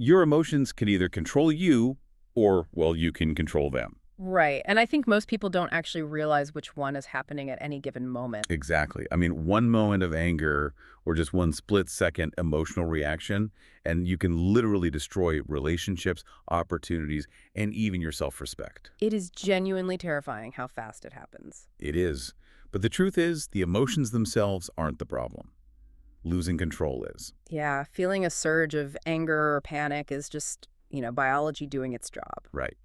Your emotions can either control you or, well, you can control them. Right. And I think most people don't actually realize which one is happening at any given moment. Exactly. I mean, one moment of anger or just one split-second emotional reaction, and you can literally destroy relationships, opportunities, and even your self-respect. It is genuinely terrifying how fast it happens. It is. But the truth is, the emotions themselves aren't the problem. Losing control is. Yeah, feeling a surge of anger or panic is just, biology doing its job. Right.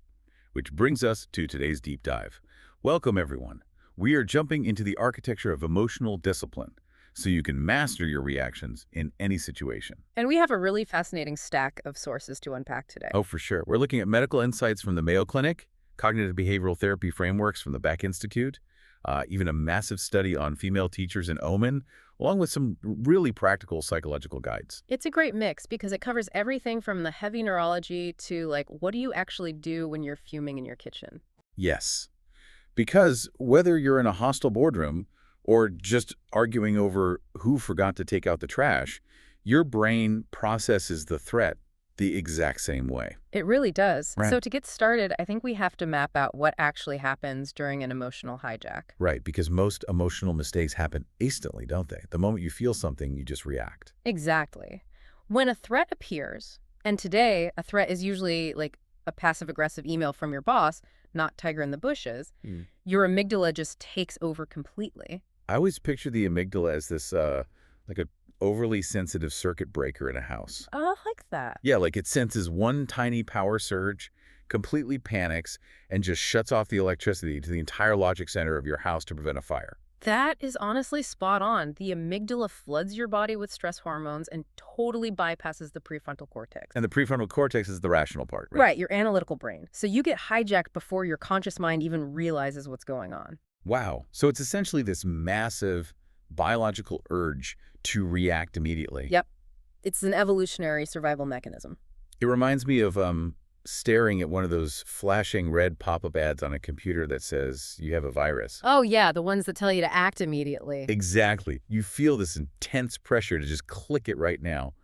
Which brings us to today's deep dive. Welcome, everyone. We are jumping into the architecture of emotional discipline so you can master your reactions in any situation. And we have a really fascinating stack of sources to unpack today. Oh, for sure. We're looking at medical insights from the Mayo Clinic, cognitive behavioral therapy frameworks from the Beck Institute, even a massive study on female teachers in Omen, along with some really practical psychological guides. It's a great mix because it covers everything from the heavy neurology to, like, what do you actually do when you're fuming in your kitchen? Yes, because whether you're in a hostile boardroom or just arguing over who forgot to take out the trash, your brain processes the threat the exact same way. It really does. Right. So to get started, I think we have to map out what actually happens during an emotional hijack. Right, because most emotional mistakes happen instantly, don't they? The moment you feel something, you just react. Exactly. When a threat appears, and today a threat is usually like a passive-aggressive email from your boss, not tiger in the bushes, your amygdala just takes over completely. I always picture the amygdala as this, like a overly sensitive circuit breaker in a house. Oh, I like that. Yeah, like it senses one tiny power surge, completely panics, and just shuts off the electricity to the entire logic center of your house to prevent a fire. That is honestly spot on. The amygdala floods your body with stress hormones and totally bypasses the prefrontal cortex. And the prefrontal cortex is the rational part, right? Right, your analytical brain. So you get hijacked before your conscious mind even realizes what's going on. Wow. So it's essentially this massive biological urge to react immediately. Yep. It's an evolutionary survival mechanism. It reminds me of staring at one of those flashing red pop-up ads on a computer that says you have a virus. Oh, yeah, the ones that tell you to act immediately. Exactly. You feel this intense pressure to just click it right now.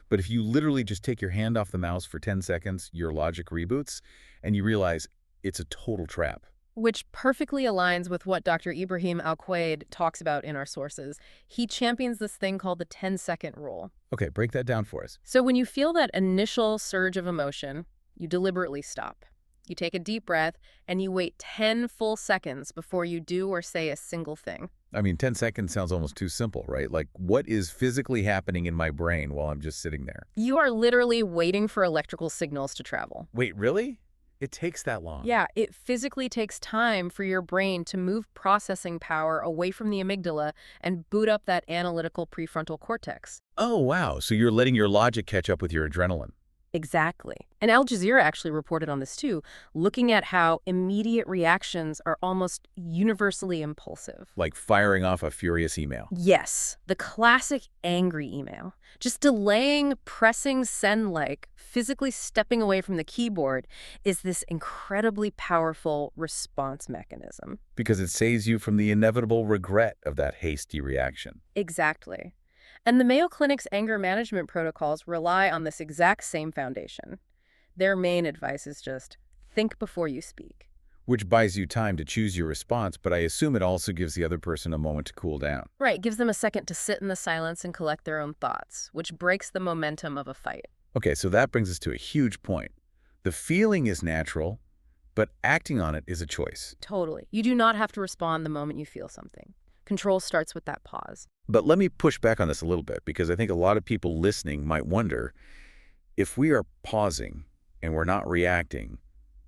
But if you literally just take your hand off the mouse for 10 seconds, your logic reboots, and you realize it's a total trap. Which perfectly aligns with what Dr. Ibrahim Al-Quaid talks about in our sources. He champions this thing called the 10-second rule. Okay, break that down for us. So when you feel that initial surge of emotion, you deliberately stop. You take a deep breath, and you wait 10 full seconds before you do or say a single thing. I mean, 10 seconds sounds almost too simple, right? Like, what is physically happening in my brain while I'm just sitting there? You are literally waiting for electrical signals to travel. Wait, really? It takes that long? Yeah, it physically takes time for your brain to move processing power away from the amygdala and boot up that analytical prefrontal cortex. Oh, wow. So you're letting your logic catch up with your adrenaline. Exactly. And Al Jazeera actually reported on this too, looking at how immediate reactions are almost universally impulsive. Like firing off a furious email. Yes, the classic angry email. Just delaying, pressing send, like physically stepping away from the keyboard, is this incredibly powerful response mechanism. Because it saves you from the inevitable regret of that hasty reaction. Exactly. And the Mayo Clinic's anger management protocols rely on this exact same foundation. Their main advice is just think before you speak. Which buys you time to choose your response, but I assume it also gives the other person a moment to cool down. Right, gives them a second to sit in the silence and collect their own thoughts, which breaks the momentum of a fight. Okay, so that brings us to a huge point. The feeling is natural, but acting on it is a choice. Totally. You do not have to respond the moment you feel something. Control starts with that pause. But let me push back on this a little bit, because I think a lot of people listening might wonder, if we are pausing and we're not reacting,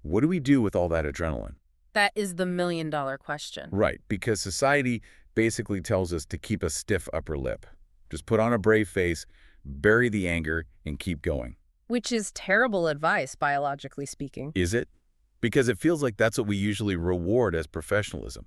what do we do with all that adrenaline? That is the million-dollar question. Right, because society basically tells us to keep a stiff upper lip. Just put on a brave face, bury the anger, and keep going. Which is terrible advice, biologically speaking. Is it? Because it feels like that's what we usually reward as professionalism.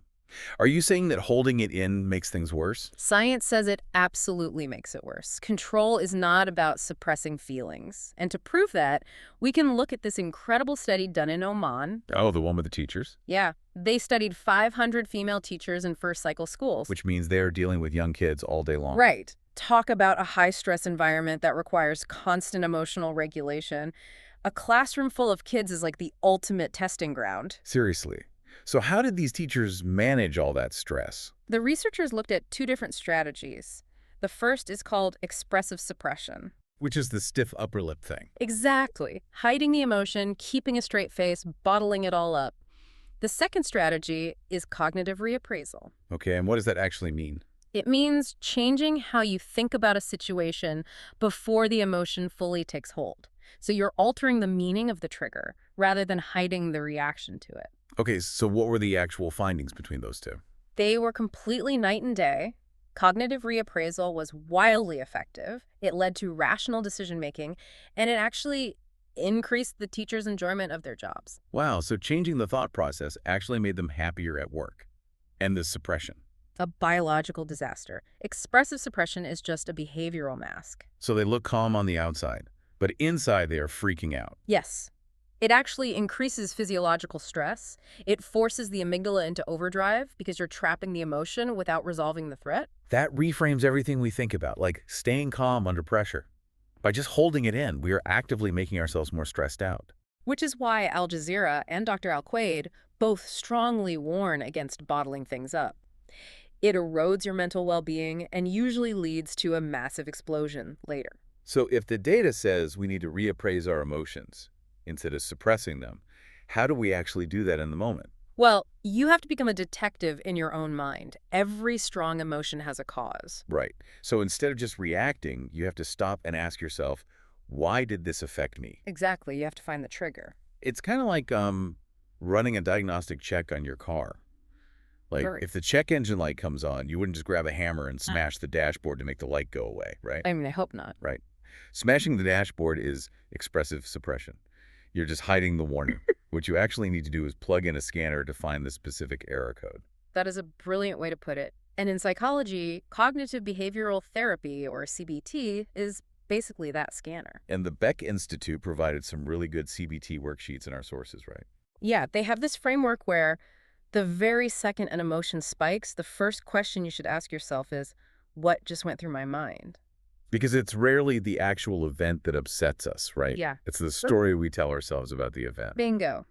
Are you saying that holding it in makes things worse? Science says it absolutely makes it worse. Control is not about suppressing feelings. And to prove that, we can look at this incredible study done in Oman. Oh, the one with the teachers? Yeah, they studied 500 female teachers in first cycle schools. Which means they're dealing with young kids all day long. Right. Talk about a high-stress environment that requires constant emotional regulation. A classroom full of kids is like the ultimate testing ground. Seriously. So how did these teachers manage all that stress? The researchers looked at two different strategies. The first is called expressive suppression. Which is the stiff upper lip thing. Exactly. Hiding the emotion, keeping a straight face, bottling it all up. The second strategy is cognitive reappraisal. Okay, and what does that actually mean? It means changing how you think about a situation before the emotion fully takes hold. So you're altering the meaning of the trigger rather than hiding the reaction to it. Okay, so what were the actual findings between those two? They were completely night and day. Cognitive reappraisal was wildly effective. It led to rational decision-making, and it actually increased the teachers' enjoyment of their jobs. Wow, so changing the thought process actually made them happier at work. And the suppression. A biological disaster. Expressive suppression is just a behavioral mask. So they look calm on the outside, but inside they are freaking out. Yes. It actually increases physiological stress. It forces the amygdala into overdrive because you're trapping the emotion without resolving the threat. That reframes everything we think about, like staying calm under pressure. By just holding it in, we are actively making ourselves more stressed out. Which is why Al Jazeera and Dr. Al-Quaid both strongly warn against bottling things up. It erodes your mental well-being and usually leads to a massive explosion later. So if the data says we need to reappraise our emotions instead of suppressing them, how do we actually do that in the moment? Well, you have to become a detective in your own mind. Every strong emotion has a cause. Right. So instead of just reacting, you have to stop and ask yourself, why did this affect me? Exactly. You have to find the trigger. It's kind of like running a diagnostic check on your car. Like, Very. if the check engine light comes on, you wouldn't just grab a hammer and smash the dashboard to make the light go away, right? I mean, I hope not. Right. Smashing the dashboard is expressive suppression. You're just hiding the warning. What you actually need to do is plug in a scanner to find the specific error code. That is a brilliant way to put it. And in psychology, cognitive behavioral therapy, or CBT, is basically that scanner. And the Beck Institute provided some really good CBT worksheets in our sources, right? Yeah, they have this framework where the very second an emotion spikes, the first question you should ask yourself is, what just went through my mind? Because it's rarely the actual event that upsets us, right? Yeah. It's the story we tell ourselves about the event. Bingo.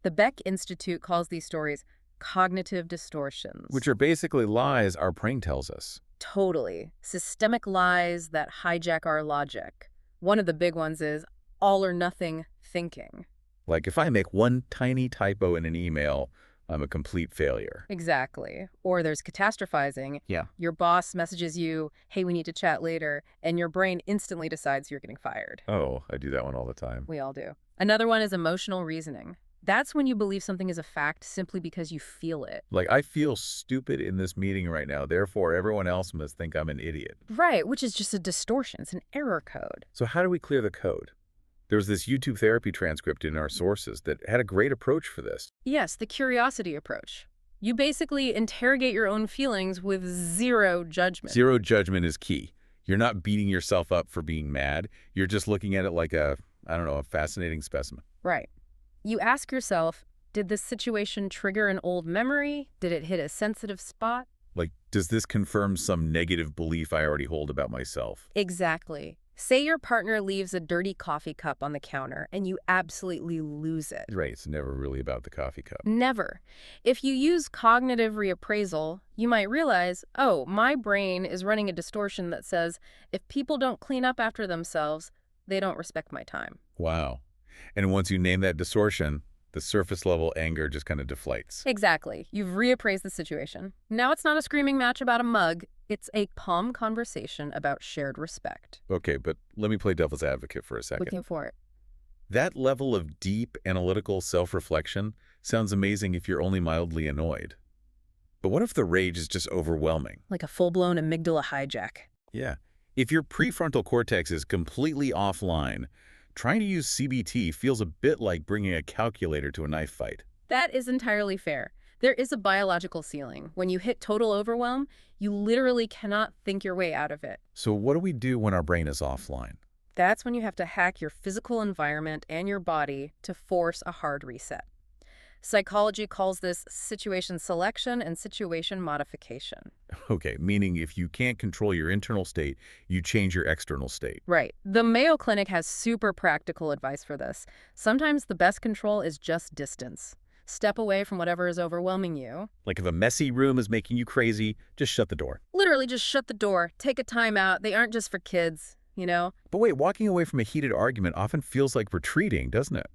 The Beck Institute calls these stories cognitive distortions. Which are basically lies our brain tells us. Totally. Systemic lies that hijack our logic. One of the big ones is all or nothing thinking. Like, if I make one tiny typo in an email, I'm a complete failure. Exactly. Or there's catastrophizing. Yeah. Your boss messages you, hey, we need to chat later, and your brain instantly decides you're getting fired. Oh, I do that one all the time. We all do. Another one is emotional reasoning. That's when you believe something is a fact simply because you feel it. Like, I feel stupid in this meeting right now, therefore everyone else must think I'm an idiot. Right, which is just a distortion. It's an error code. So how do we clear the code? There was this YouTube therapy transcript in our sources that had a great approach for this. Yes, the curiosity approach. You basically interrogate your own feelings with zero judgment. Zero judgment is key. You're not beating yourself up for being mad. You're just looking at it like a fascinating specimen. Right. You ask yourself, did this situation trigger an old memory? Did it hit a sensitive spot? Like, does this confirm some negative belief I already hold about myself? Exactly. Say your partner leaves a dirty coffee cup on the counter and you absolutely lose it. Right, it's never really about the coffee cup. Never. If you use cognitive reappraisal, you might realize, oh, my brain is running a distortion that says, if people don't clean up after themselves, they don't respect my time. Wow. And once you name that distortion, the surface level anger just kind of deflates. Exactly. You've reappraised the situation. Now it's not a screaming match about a mug. It's a calm conversation about shared respect. Okay, but let me play devil's advocate for a second. Looking for it. That level of deep analytical self-reflection sounds amazing if you're only mildly annoyed. But what if the rage is just overwhelming? Like a full-blown amygdala hijack. Yeah. If your prefrontal cortex is completely offline, trying to use CBT feels a bit like bringing a calculator to a knife fight. That is entirely fair. There is a biological ceiling. When you hit total overwhelm, you literally cannot think your way out of it. So what do we do when our brain is offline? That's when you have to hack your physical environment and your body to force a hard reset. Psychology calls this situation selection and situation modification. Okay, meaning if you can't control your internal state, you change your external state. Right. The Mayo Clinic has super practical advice for this. Sometimes the best control is just distance. Step away from whatever is overwhelming you. Like if a messy room is making you crazy, just shut the door. Literally just shut the door, take a time out. They aren't just for kids, you know? But wait, walking away from a heated argument often feels like retreating, doesn't it?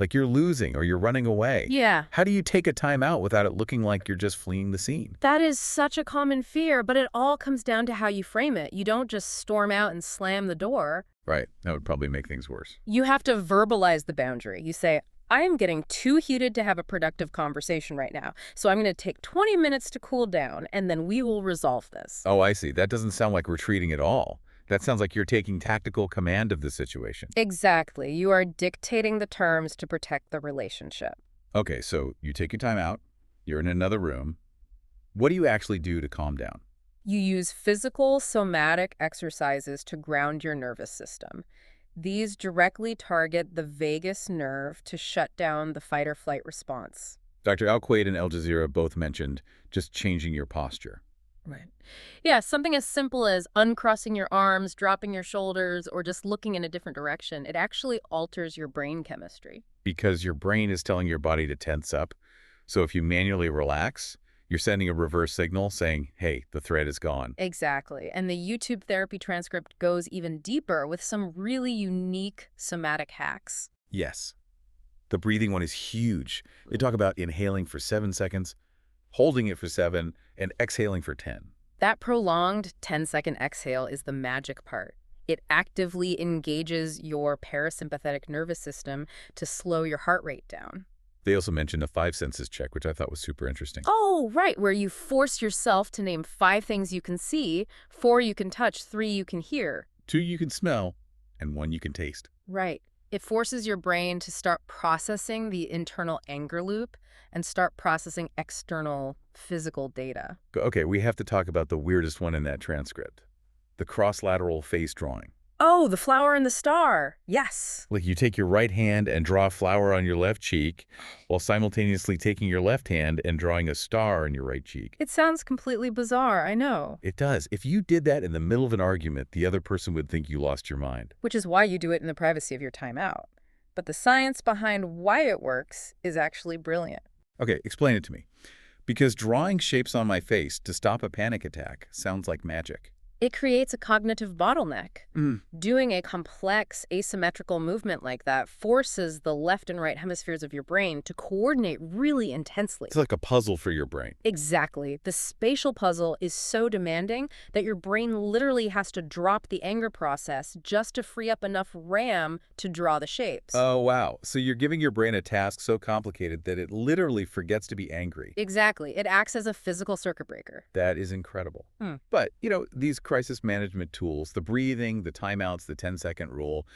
Like you're losing or you're running away. Yeah. How do you take a time out without it looking like you're just fleeing the scene? That is such a common fear, but it all comes down to how you frame it. You don't just storm out and slam the door. Right. That would probably make things worse. You have to verbalize the boundary. You say, I am getting too heated to have a productive conversation right now, so I'm going to take 20 minutes to cool down, and then we will resolve this. Oh, I see. That doesn't sound like retreating at all. That sounds like you're taking tactical command of the situation. Exactly. You are dictating the terms to protect the relationship. Okay, so you take your time out. You're in another room. What do you actually do to calm down? You use physical, somatic exercises to ground your nervous system. These directly target the vagus nerve to shut down the fight or flight response. Dr. Al-Quaid and Al Jazeera both mentioned just changing your posture. Right. Yeah, something as simple as uncrossing your arms, dropping your shoulders, or just looking in a different direction. It actually alters your brain chemistry. Because your brain is telling your body to tense up. So if you manually relax, you're sending a reverse signal saying, hey, the threat is gone. Exactly. And the YouTube therapy transcript goes even deeper with some really unique somatic hacks. Yes. The breathing one is huge. They talk about inhaling for 7 seconds, holding it for 7, and exhaling for 10. That prolonged 10-second exhale is the magic part. It actively engages your parasympathetic nervous system to slow your heart rate down. They also mentioned a 5 senses check, which I thought was super interesting. Oh, right, where you force yourself to name 5 things you can see, 4 you can touch, 3 you can hear. 2 you can smell, and 1 you can taste. Right. It forces your brain to start processing the internal anger loop and start processing external physical data. Okay, we have to talk about the weirdest one in that transcript. The cross-lateral face drawing. Oh, the flower and the star. Yes. Like you take your right hand and draw a flower on your left cheek, while simultaneously taking your left hand and drawing a star on your right cheek. It sounds completely bizarre, I know. It does. If you did that in the middle of an argument, the other person would think you lost your mind. Which is why you do it in the privacy of your time out. But the science behind why it works is actually brilliant. Okay, explain it to me. Because drawing shapes on my face to stop a panic attack sounds like magic. It creates a cognitive bottleneck. Mm. Doing a complex asymmetrical movement like that forces the left and right hemispheres of your brain to coordinate really intensely. It's like a puzzle for your brain. Exactly. The spatial puzzle is so demanding that your brain literally has to drop the anger process just to free up enough RAM to draw the shapes. Oh, wow. So you're giving your brain a task so complicated that it literally forgets to be angry. Exactly. It acts as a physical circuit breaker. That is incredible. But, these crisis management tools, the breathing, the timeouts, the 10-second rule,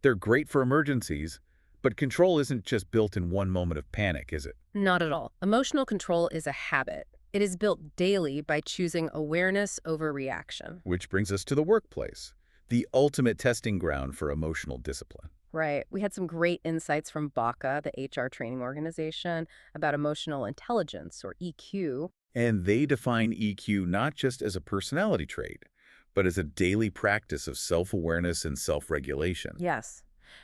they're great for emergencies, but control isn't just built in one moment of panic, is it? Not at all. Emotional control is a habit. It is built daily by choosing awareness over reaction. Which brings us to the workplace, the ultimate testing ground for emotional discipline. Right. We had some great insights from BACA, the HR training organization, about emotional intelligence, or EQ. And they define EQ not just as a personality trait, but as a daily practice of self-awareness and self-regulation. Yes.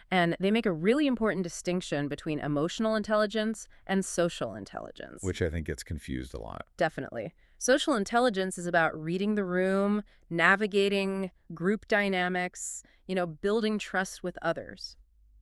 And they make a really important distinction between emotional intelligence and social intelligence. Which I think gets confused a lot. Definitely. Social intelligence is about reading the room, navigating group dynamics, building trust with others.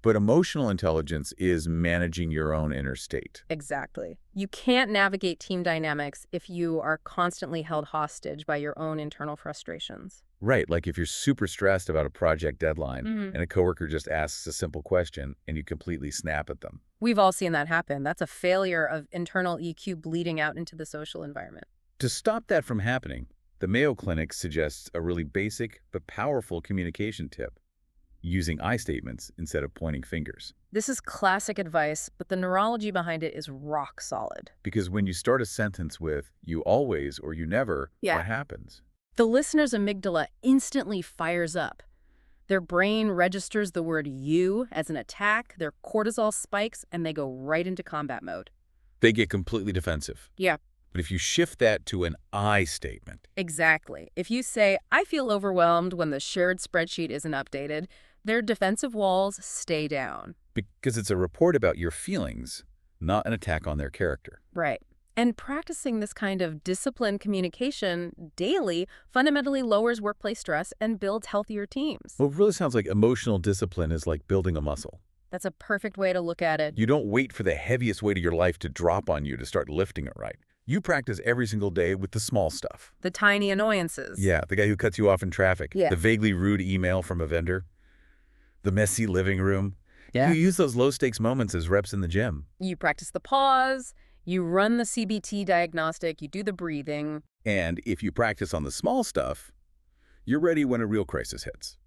But emotional intelligence is managing your own inner state. Exactly. You can't navigate team dynamics if you are constantly held hostage by your own internal frustrations. Right, like if you're super stressed about a project deadline and a coworker just asks a simple question and you completely snap at them. We've all seen that happen. That's a failure of internal EQ bleeding out into the social environment. To stop that from happening, the Mayo Clinic suggests a really basic but powerful communication tip: using I statements instead of pointing fingers. This is classic advice, but the neurology behind it is rock solid. Because when you start a sentence with "you always" or "you never," Yeah. what happens? The listener's amygdala instantly fires up. Their brain registers the word "you" as an attack, their cortisol spikes, and they go right into combat mode. They get completely defensive. Yeah, But if you shift that to an I statement, exactly. If you say, I feel overwhelmed when the shared spreadsheet isn't updated, their defensive walls stay down. because it's a report about your feelings, not an attack on their character. Right. And practicing this kind of disciplined communication daily fundamentally lowers workplace stress and builds healthier teams. Well, it really sounds like emotional discipline is like building a muscle. That's a perfect way to look at it. You don't wait for the heaviest weight of your life to drop on you to start lifting it right. You practice every single day with the small stuff. The tiny annoyances. Yeah, the guy who cuts you off in traffic, Yeah. the vaguely rude email from a vendor, the messy living room. Yeah. You use those low-stakes moments as reps in the gym. You practice the pause, you run the CBT diagnostic, you do the breathing. And if you practice on the small stuff, you're ready when a real crisis hits.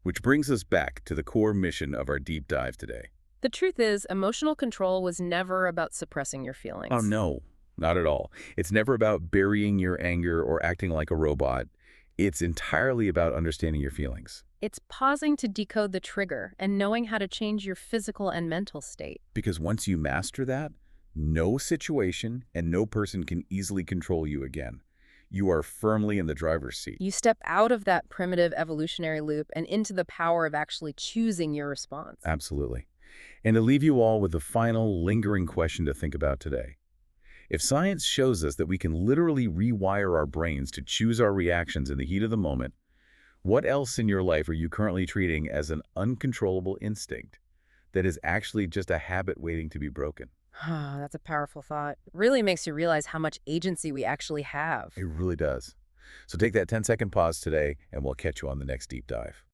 Which brings us back to the core mission of our deep dive today. The truth is, emotional control was never about suppressing your feelings. Oh, no, not at all. It's never about burying your anger or acting like a robot. It's entirely about understanding your feelings. It's pausing to decode the trigger and knowing how to change your physical and mental state. Because once you master that, no situation and no person can easily control you again. You are firmly in the driver's seat. You step out of that primitive evolutionary loop and into the power of actually choosing your response. Absolutely. And to leave you all with the final lingering question to think about today. If science shows us that we can literally rewire our brains to choose our reactions in the heat of the moment, what else in your life are you currently treating as an uncontrollable instinct that is actually just a habit waiting to be broken? That's a powerful thought. It really makes you realize how much agency we actually have. It really does. So take that 10-second pause today, and we'll catch you on the next deep dive.